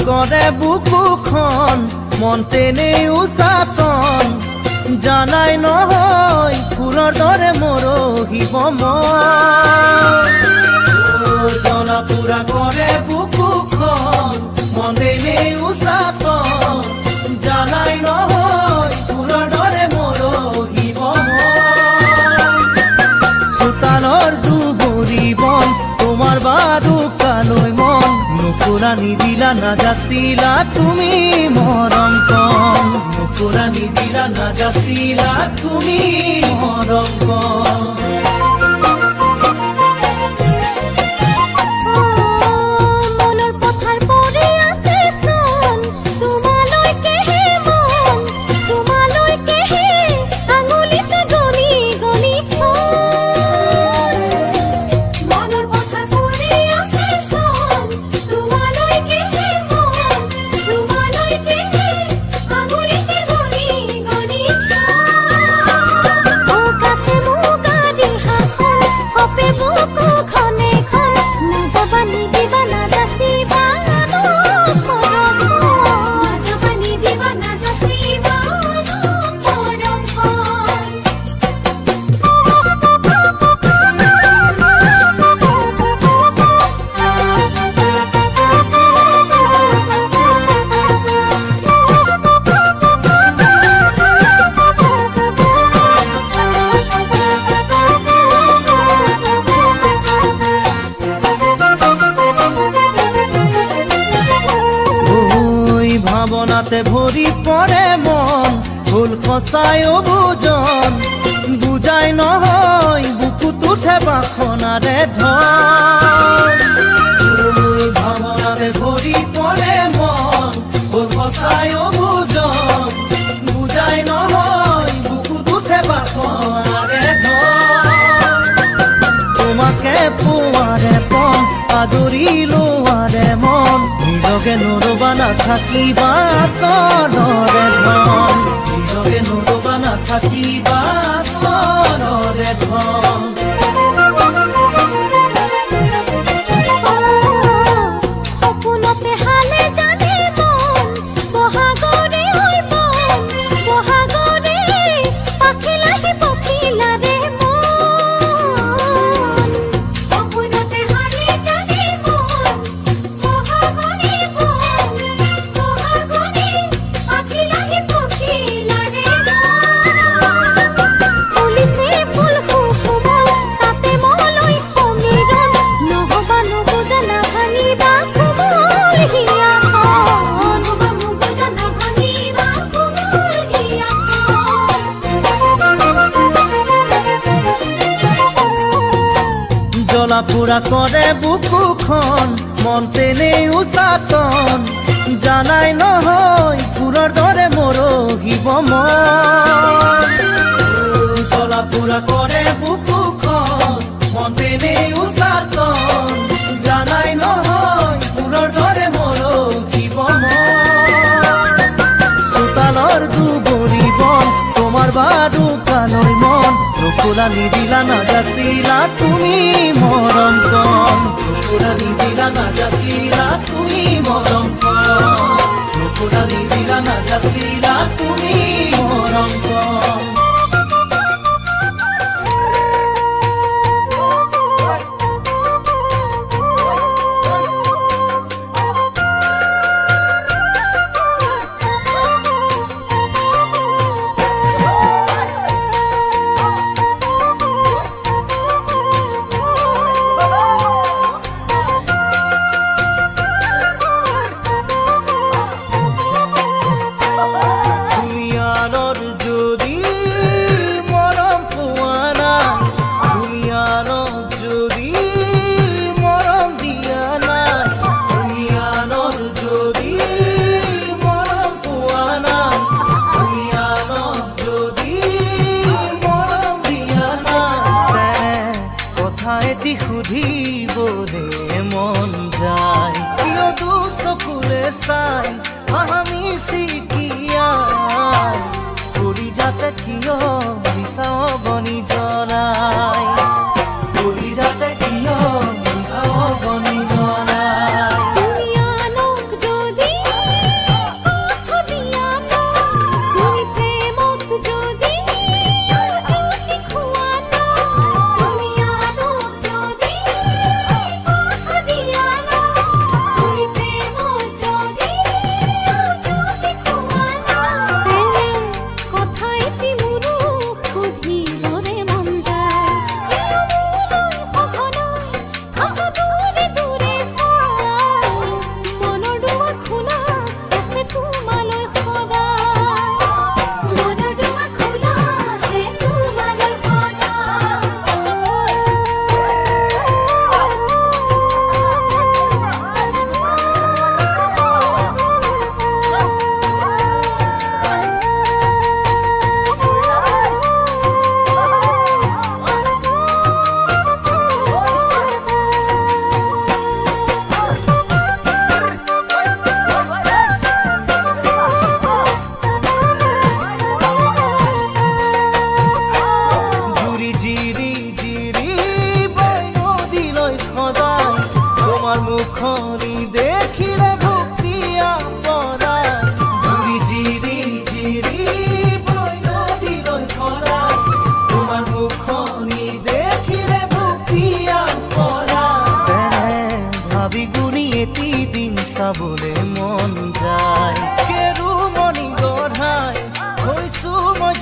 কৰে বুকুখন মন তেনেই উচাতন জানাই নহয় ফুলৰ দৰে মৰহিব মন জ্বলা পুৰা কৰে বুকুখন মন তেনেই উচাতন জানাই নহয় ফুলৰ দৰে মৰহিব মন চোতালৰ দুবৰি বন তোমাৰ বাৰু কালৈ মন নুকুৰা নিদিলা নাযাচিলা তুমি মৰম কণ নুকুৰা নিদিলা নাযাচিলা তুমি মৰম কণ ভাৱনাতে ভৰি পৰে মন ভুল সঁচাই অবুজন বুজাই নহয় বুকুত উঠে বাসনাৰে ধন ভাৱনাতে ভৰি পৰে মন ভুল সঁচাই অবুজন বুজাই নহয় বুকুত উঠে বাসনাৰে ধন তোমাকে পোৱাৰে পন আদৰি লোৱাৰে মন নিজকে নৰবা নাথাকিবা চৰৰে ধন নিজকে নৰবা নাথাকিবা চৰৰে ধন সপোনতে হালে জানে মন বহাগৰে হৈ মন বহাগৰে পাখিলাহি পখিলাৰে মন সপোনতে হালে জানে মন বহাগৰে মন বহাগৰে পাখিলাহি পখিলাৰে মন ফুলিছে ফুল কুসুম তাতে মলৈ সমীৰণ নহবা নুবুজা নাভাঙিবা কোমল হিয়াখন নহবা নুবুজা নাভাঙিবা কোমল হিয়াখন জ্বলা পুৰা কৰে বুকুখন মন তেনেই উচাতন জানাই নহয় ফুলৰ দৰে মৰহিব মন জ্বলা পুৰা কৰে বুকুখন মন তেনেই উচাতন জানাই নহয় ফুলৰ দৰে মৰহিব মন চোতালৰ দুবৰি বন তোমাৰ বাৰু কালৈ মন নুকুৰা নিদিলা নাযাচিলা তুমি মৰম কণ নুকুৰা নিদিলা নাযাচিলা তুমি মৰম কণ নুকুৰা নিদিলা নাযাচিলা তুমি মৰম কণ তুমি আলোর যদি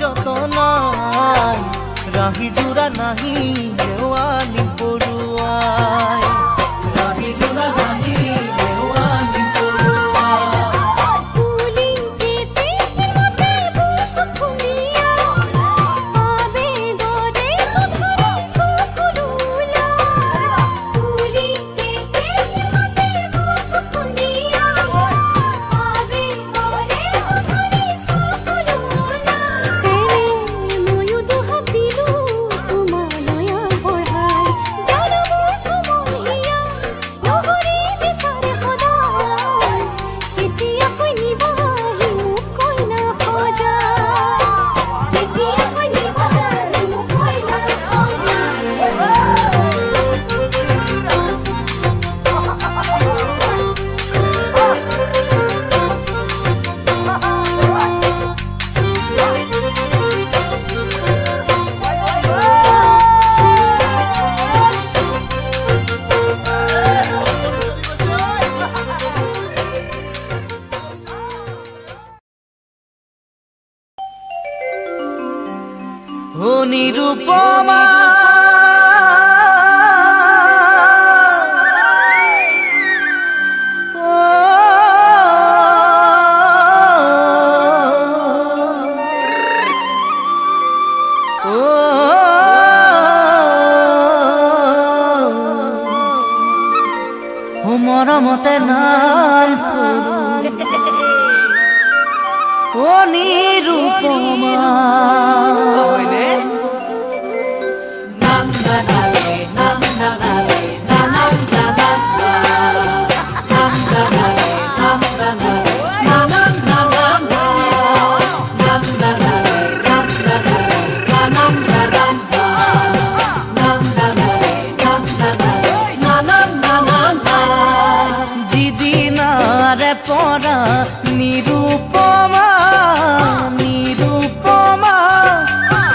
যতনাই রাহি জোড়া নাহি দেওয়ানি পড়ুয়াই রাহি জোড়া নাহি দেওয়ানি ও নিরুপমা ও মরমতে নাম ও নিরুপমা পরা নিরুপমা নিরুপমা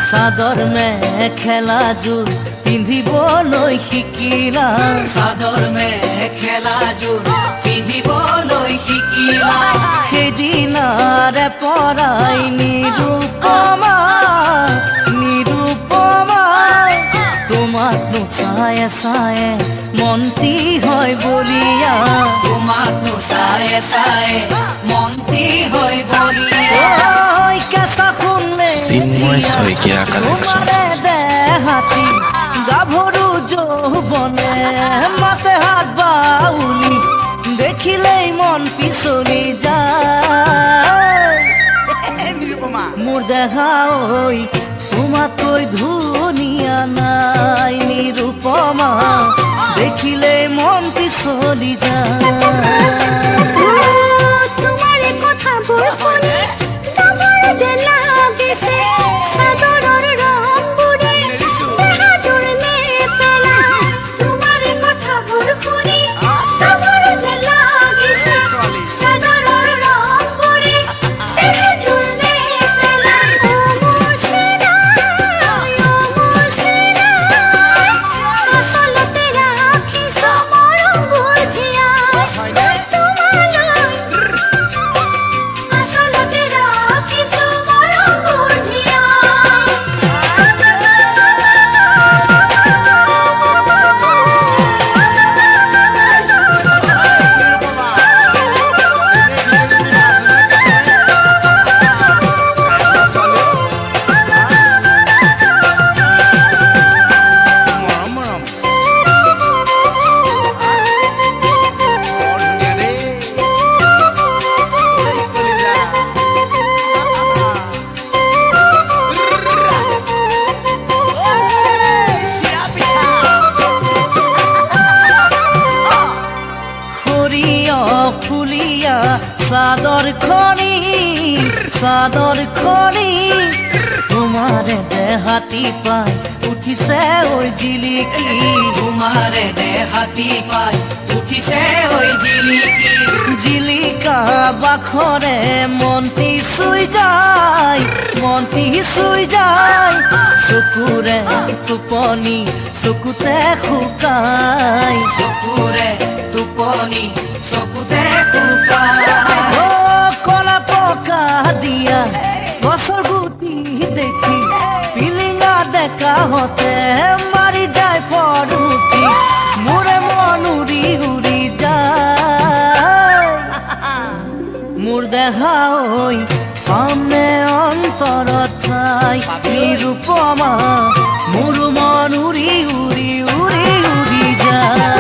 সাদর মেখেলা জোৰ পিন্ধিবলৈ শিকিলা চাদৰ মেখেলা জোৰ পিন্ধিবলৈ শিকিলা সেইদিনাৰে পৰাই নিৰুপমা নিৰুপমা তোমাকনো চায়ে চায়ে মন্তি হয় বলিয়া তোমাকনো চায়ে চায়ে মন্তি হয় বলিয়া কেঁচা শুনলে চিন্ময় শইকীয়া কালেকশ্যন দেহাতী গাভৰু যৌৱনে মাতে হাত বাউলি দেখিলেই মন পিছলি যায় মোৰ দেহা ঐ তোমাতকৈ ধুনীয়া নাই নিৰূপমা দেখিলেই মন পিছলি যায় তোমাৰে কথাবোৰ শুনি ডাঙৰ যেন লাগিছে সাগৰৰ ৰংবোৰে দেহাটোৰ নেপেলায় তোমাৰে কথাবোৰ শুনি ডাঙৰ যেন লাগিছে সাগৰৰ ৰংবোৰে দেহাটোৰ নেপেলায় মোৰ চিনা আচলতে ৰাখিছ মৰমবোৰ ধিয়াই তোমালৈ আচলতে ৰাখিছ মৰমবোৰ ধিয়াই ফুলিয়া চাদৰ খনি তোমাৰে দেহাতী পাই উঠিছে ঐ জিলিকি তোমাৰে দেহাতী পাই উঠিছে ঐ জিলিকি জিলিকা বাখৰে মন্তি চুই যায় চকুৰে টোপনি চকুতে শুকাই চকুৰে টোপনি চকুতে শুকাই কলা পকা দিয়া গছৰ গুটি দেখি পিলিঙা দেখা হতে মারি যায় পড়ুটি মোরে মন উড়ি উড়ি যায় মোর দেখা ওই সামনে অন্তর ঠাই নিরূপমা মোর মন উড়ি উড়ি উড়ি উড়ি যায়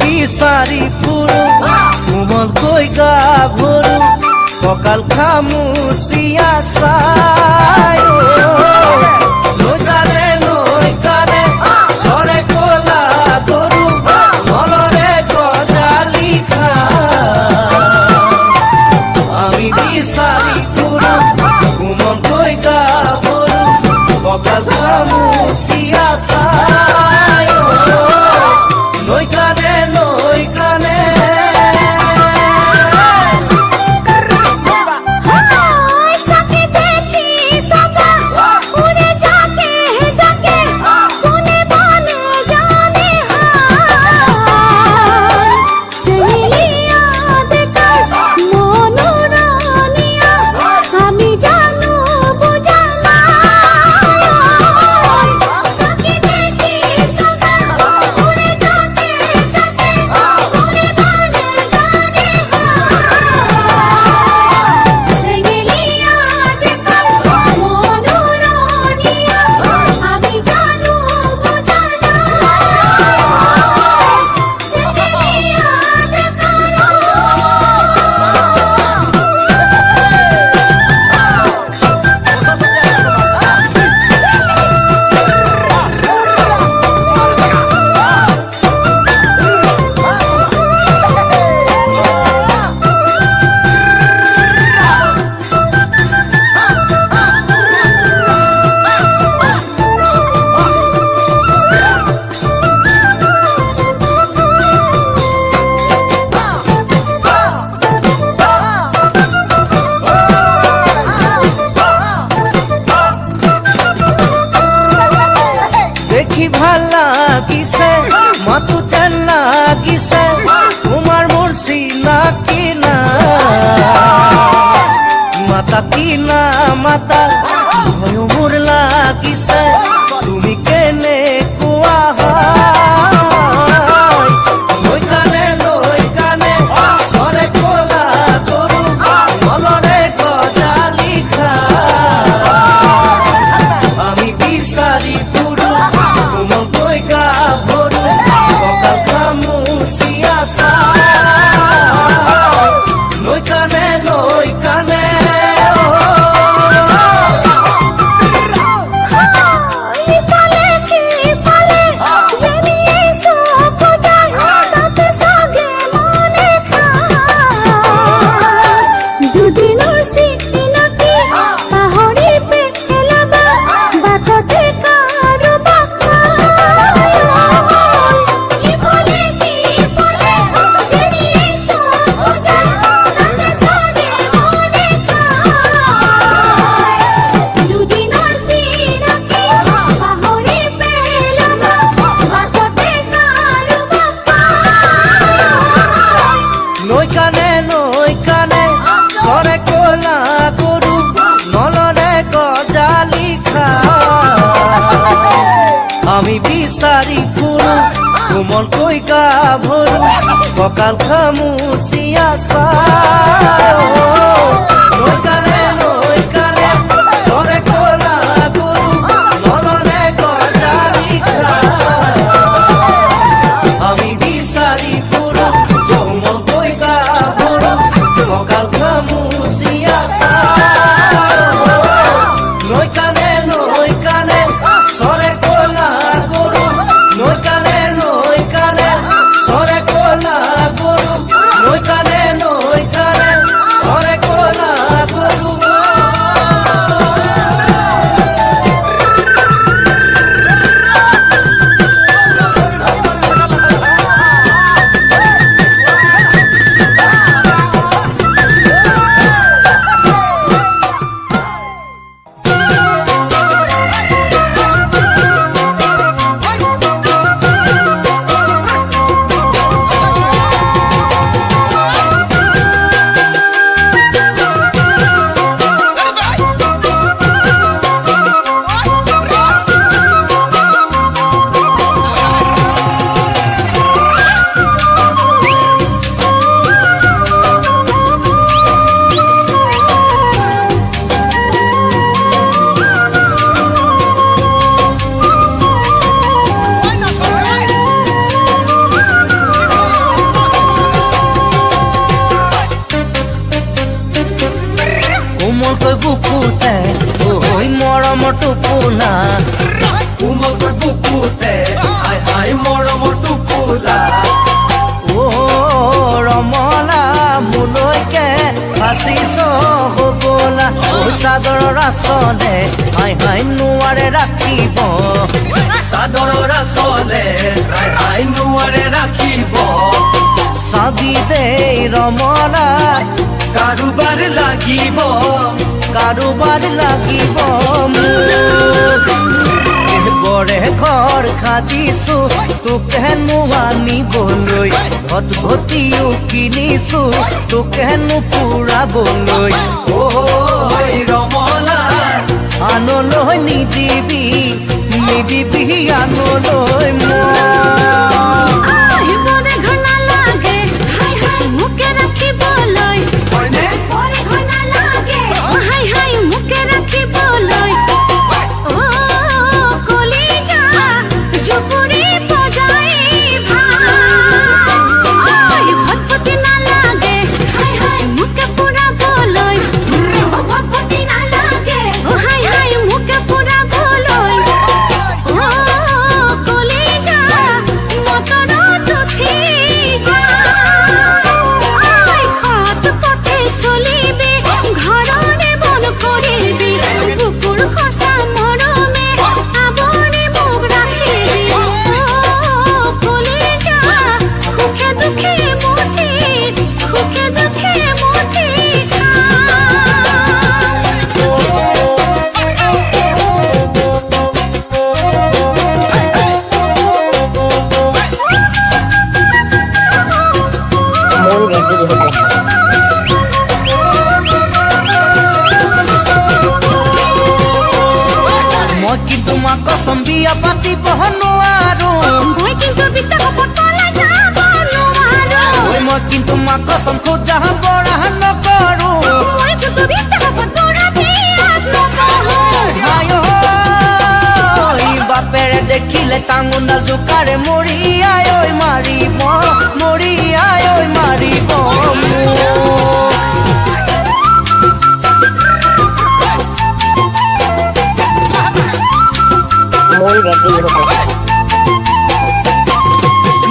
বিচাৰি ফুৰো কোমল কৈ গা ভৰো কঁকাল খামুচিয়া চাই নৈ কানে চৰে কলা গৰু নলৰে গজালি আমি বিচাৰি ফুৰো কোমল কৈ গা ভৰো কঁকাল খামুচিয়া চাই নৈ কানে দেখি ভাল লাগিছে মাতো যেন লাগিছে তোমার মুর্শি না কিনা মাতা কিনা মাতা ভয় মোর লাগিছে তুমি কেনে কোৱা নৈ কানে চৰে কলা গৰু নলৰে গজালি আমি বিচাৰি ফুৰো কোমল কৈ গা ভৰো কঁকাল খামুচিয়া চাই নৈ কানে কঁকাল খামুচিয়া নৈ কাণে চৰে কলা গৰু নলৰে গজালি আমি বিচাৰি ফুৰো যৌৱন বৈকা ভৰো কঁকাল খামুচিয়া নৈ কাণে চৰে কলা গৰু নৈ কাণে চৰে কলা গৰু নৈ কাণে চৰে কলা গৰু কোমলকৈ বুকুতে ঐ মৰমৰ টোপোলা কোমলকৈ বুকুতে হাই হাই মৰমৰ টোপোলা অ ৰমলা মোলৈকে ফাঁচিছ হ'বলা চাদৰৰ আচলে হাই হাই নোৱাৰে ৰাখিব চাদৰৰ আচলে হাই হাই নোৱাৰে ৰাখিব চাবি দেই ৰমলা কাৰোবাৰ লাগিব বৰে ঘৰ সাজিছো তোক হেনো আনিবলৈ ঘটঘটিও কিনিছো তোক হেনো পুৰাবলৈ ৰমলা আনলৈ নিদিবি আনলৈ কসম বিয়া পাতিব নোৱাৰো মই কিন্তু মাক কসম খোজা বৰা নকৰো বাপেৰে দেখিলে টাঙোনা জোকাৰে মৰি আই মাৰিব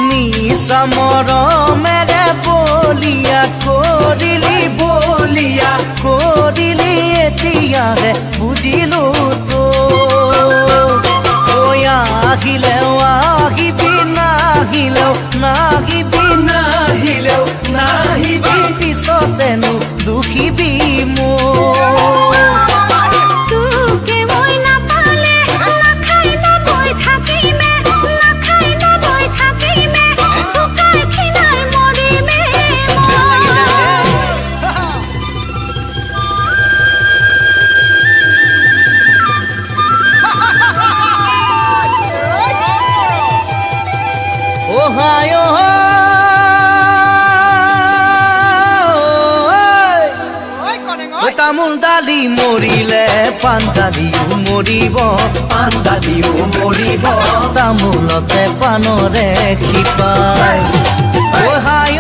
নিশা মৰমেৰে বলিয়া কৰিলি এতিয়াহে বুজিলো তো আহিলেও আহিবি নাহিবি পিছতেনো দুখিবি মোৰ তামোল দালি মৰিলে পাণ দালিও মৰিব তামোলতে পাণৰে শিপাই হাই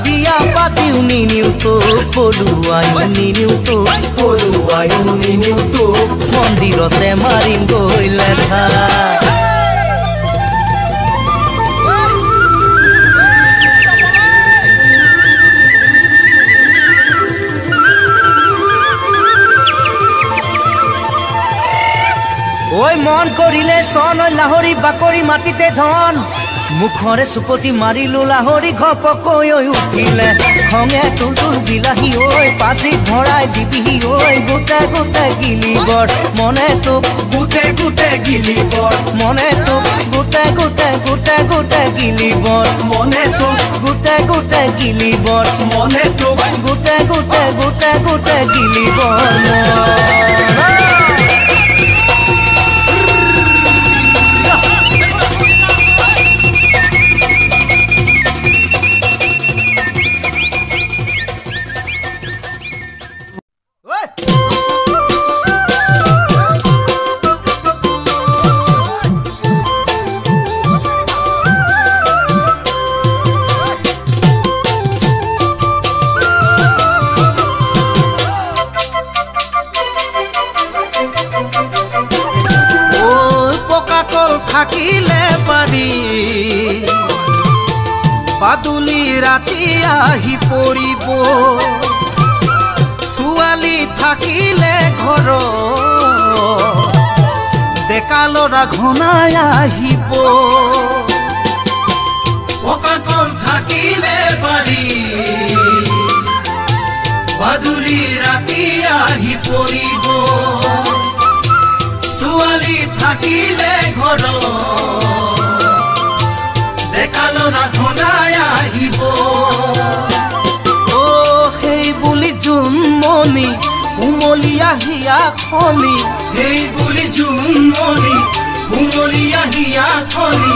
বিয়া পাতিও নিনিও তো পলুৱাইও নিনিও তো মন্দিৰতে মাৰিম গৈ লেঠা ঐ মন কৰিলে চন লাহৰি বাকৰি মাটিতে ধন মুখৰে চুপতি মাৰিলো লাহৰি ঘপকৈ উঠিলে খঙে তুলতুল বিলাহী ঐ পাচি ভৰাই দিবিহি ঐ গোটে গোটে গিলিবৰ মনে তোক গোটে গোটে গিলিবৰ মনে তোক গোটে গোটে গোটে গোটে গিলিবৰ মনে তোক গোটে গোটে গিলিবৰ মনে তোক গোটে গোটে গোটে গোটে গিলিবৰ থাকিলে পাৰি বাদুলি ৰাতি আহি পৰিব ছোৱালী থাকিলে ঘৰ ডেকা ল'ৰা ঘনাই আহিব পকাকল থাকিলে পাৰি বাদুলি ৰাতি আহি পৰিব ছোৱালী থাকিলে ঘৰ ডেকা ল'ৰা ঘনাই আহিব সেই বুলি জোনমণি কুমলীয়া হিয়াখনি সেই বুলি জোনমণি কুমলীয়া হিয়াখনি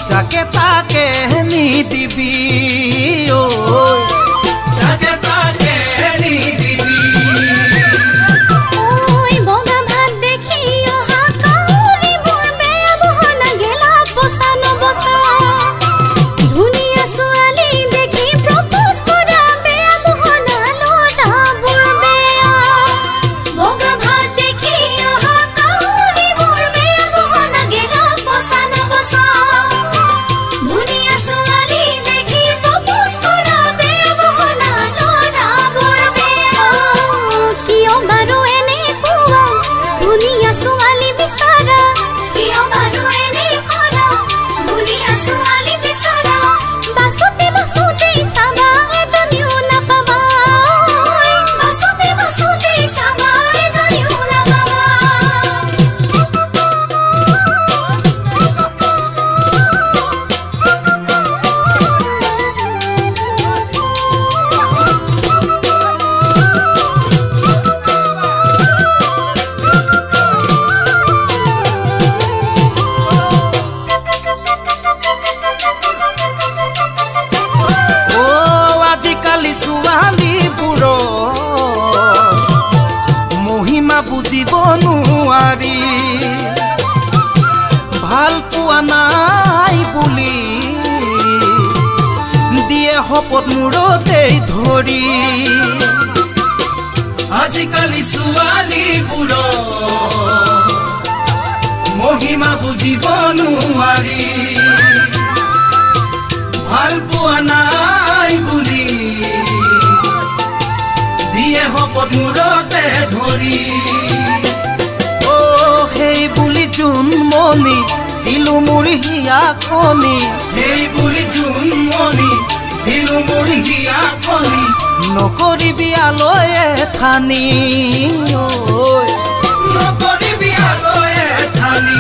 যাকে তাকে নিদিবি যাকে তাকে নিদিবি বুজিব নোৱাৰি ভাল পোৱা নাই বুলি দিয়ে শপত মূৰতে ধৰি আজিকালি ছোৱালীবোৰ মহিমা বুজিব নোৱাৰি ভাল পোৱা নাই বুলি দিয়ে শপত মূৰতে ধৰি সেই বুলি জোনমণি দিলো মোৰ হিয়াখনি সেই বুলি জোনমণি দিলো মোৰ হিয়াখনি নকৰিবি আলয়ে ঠানি নকৰিবি আলয়ে ঠানি